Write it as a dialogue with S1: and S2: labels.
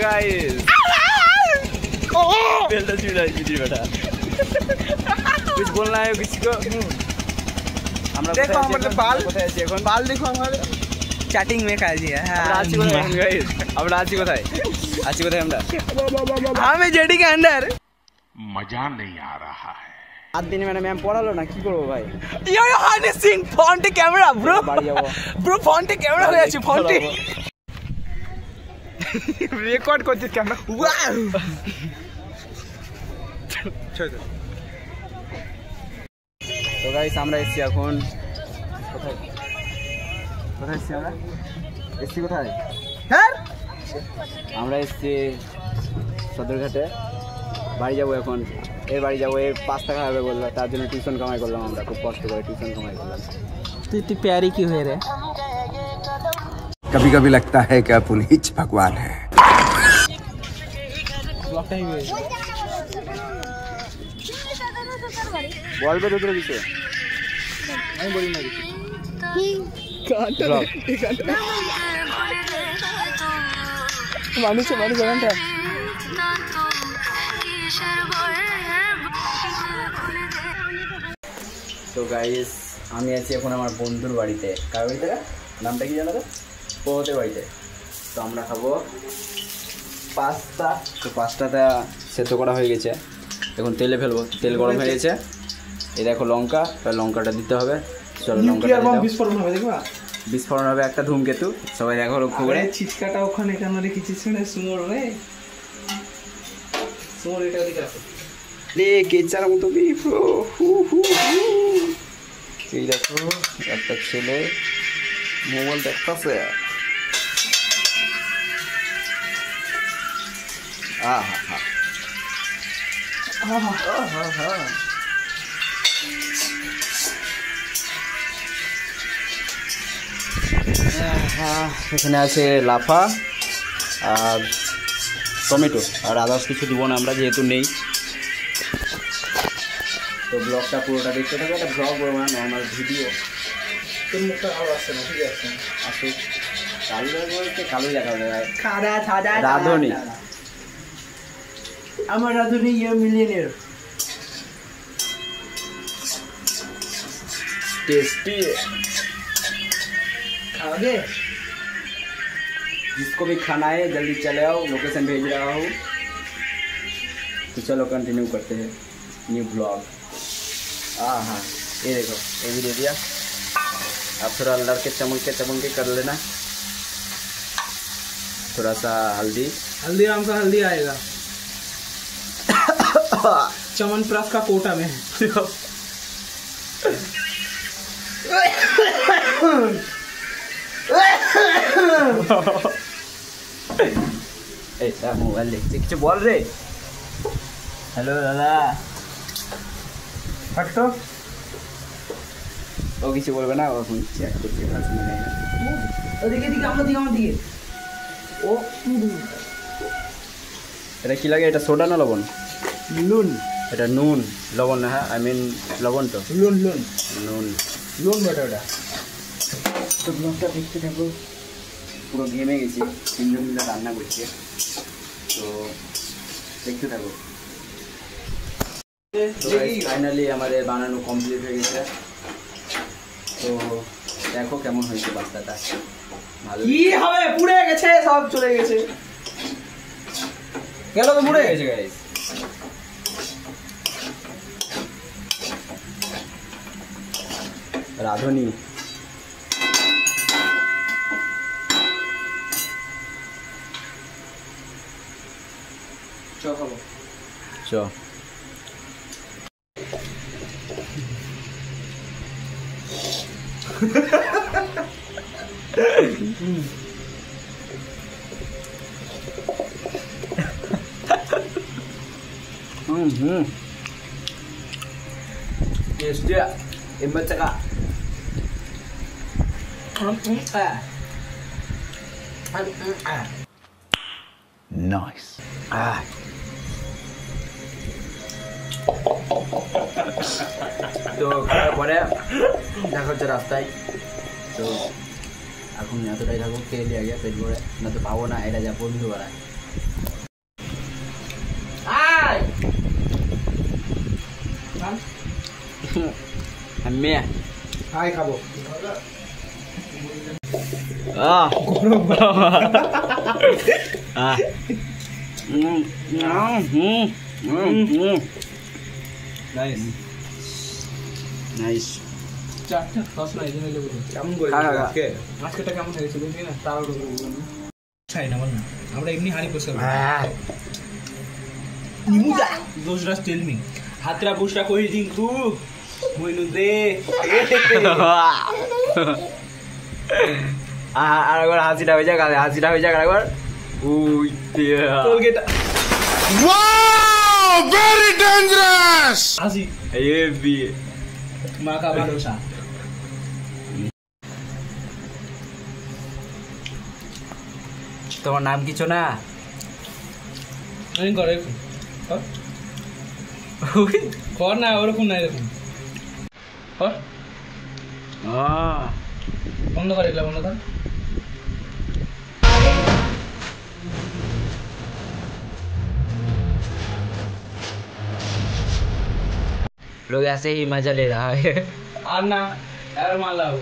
S1: Guys bell तो चुड़ा video बेटा कुछ बोलना है किसी को हमरा देखो हमारे बाल बाल देखो हमारे
S2: चैटिंग में काज है
S1: रांची कोথায় गाइस अब रांची कोথায় আমরা
S2: हमें जेडी के अंदर
S3: मजा नहीं आ रहा है
S1: 7 दिन मैंने मैम पढ़ालो ना কি করব ভাই
S2: यो हनी सिंह ফন্টে ক্যামেরা ব্রো ব্রো ফন্টে ক্যামেরা হয়ে আছে ফন্টে রেকর্ড করছিস ক্যামেরা ওয়াও
S1: তো গাইস আমরা এসেছি এখন কোথায় কোথায় এসেছি আমরা এসেছি কোথায়
S2: হ্যাঁ
S1: আমরা এসেছি সদরঘাটে বাড়ি যাবো এখন এর বাড়ি যাবো এর 5 টাকা হবে বললো তার জন্য টিউশন কামাই করলাম আমরা খুব কষ্ট করে টিউশন কামাই করলাম
S2: তুই প্যারি কি হয়ে রে
S4: कभी कभी लगता है कि पुनीत भगवान है
S1: বলবে দুটো কিছু আমি বলি না কিছু
S2: মানুষ গানটা
S1: তো গাইস আমি আছি এখন আমার বন্ধুর বাড়িতে কার বাড়িতে নামটা কি জানো তো পোহতের বাড়িতে তো আমরা খাবো পাস্তা তো পাস্তাটা সেদ্ধ করা হয়ে গেছে এখন তেলে ফেলবো তেল গরম হয়ে গেছে এই দেখো লঙ্কা লঙ্কাটা দিতে হবে চলো লঙ্কাটা
S2: বিস্ফোরণ হবে দেখবা
S1: বিস্ফোরণ হবে একটা ধূমকেতু সবাই দেখো লক্ষ্য করে
S2: ছিচকাটা ওখানে কেন রেখেছিস শুনে সুমোর রে সুমোর এটা দিকে রাখো
S1: রে কেচার মতো বিফ্রো হু হু এই দেখো একটা ছেলে মোবাইল দেখতেছে এখানে আছে লাফা আর টমেটো আর আদার্স কিছু দিব না আমরা যেহেতু নেই তো ব্লগটা পুরোটা দেখতে থাকবে একটা ব্লগ বলবো না নর্মাল ভিডিও
S2: তোর মুখটা ভালো আসছে না ঠিক আছে
S1: আসুক কালো বলতে কালো দেখা যায়
S2: খাড়া ছাড়া
S1: রাধুনি
S2: আমার রাধুনি ইয়ে মিলিয়নের
S1: टेस्टी
S2: खाओगे
S1: जिसको भी खाना है जल्दी चले आओ लोकेशन भेज रहा हूँ तो चलो कंटिन्यू करते हैं न्यू ब्लॉग हाँ ये देखो ये भी दे दिया अब थोड़ा लड़के चमक के कर लेना थोड़ा सा हल्दी
S2: हल्दीराम का हल्दी आएगा चमनप्राश का कोटा में
S1: ऐसा मोबाइल देखते कुछ बोल रहे हेलो दादा
S2: हटो
S1: वो किसी बोल बना वो चेक करके पास में नहीं
S2: ওদিকে দিকে আমার দিকে ও
S1: এটা কি লাগে এটা সোডা না লবণ
S2: নুন
S1: এটা নুন লবণ না হ্যাঁ আই মিন লবণ তো
S2: নুন
S1: নুন
S2: বেটা ওটা
S1: তো ব্লগটা দেখতে থাকো পুরো ঘেমে গেছি তিনজন মিলে রান্না করছে তো দেখতে থাকো ফাইনালি আমাদের বানানো কমপ্লিট হয়ে গেছে তো দেখো কেমন হয়েছে পাস্তাটা ভালো
S2: কি হবে পুড়ে গেছে সব চলে গেছে গেল তো পুড়ে
S1: গেছে গাইস রাধুনি
S2: চ খাবো
S1: চ टेस्टी हिम्मत का
S4: नाइस
S1: তো খাওয়ার পরে দেখা হচ্ছে রাস্তায় তো এখন এতটাই থাকুক খেয়ে দিয়ে আগে পেট ভরে না তো পাবো না এটা যা বন্ধু বাড়ায় আমি
S2: আয় খাবো
S1: আহ
S2: নাইস
S1: নাইস
S2: চারটা সস নাই জেনে লেবু কেমন করে
S1: খা, খা, খা।
S2: আজকে আজকেটা কেমন হয়েছে দেখি না তাও খাই না বল না আমরা এমনি হাড়ি পোষা নিমুদা দোসরা টেল মি হাতরা বুসরা কই দিন তু মইনু দে
S1: আর একবার হাসিটা হয়ে যাক হাসিটা হয়ে যাক আরেকবার we
S2: Colgate
S3: Wow! Very dangerous!
S2: আসি
S1: হেভি
S2: মাকা বারোসা
S1: তোমার নাম কিছু না
S2: আমি করে কর না ওরকম না এরকম কর বন্ধ করে এগুলা বন্ধ কর
S1: लोग ऐसे ही मजा ले रहा है
S2: আর না আর মারলাম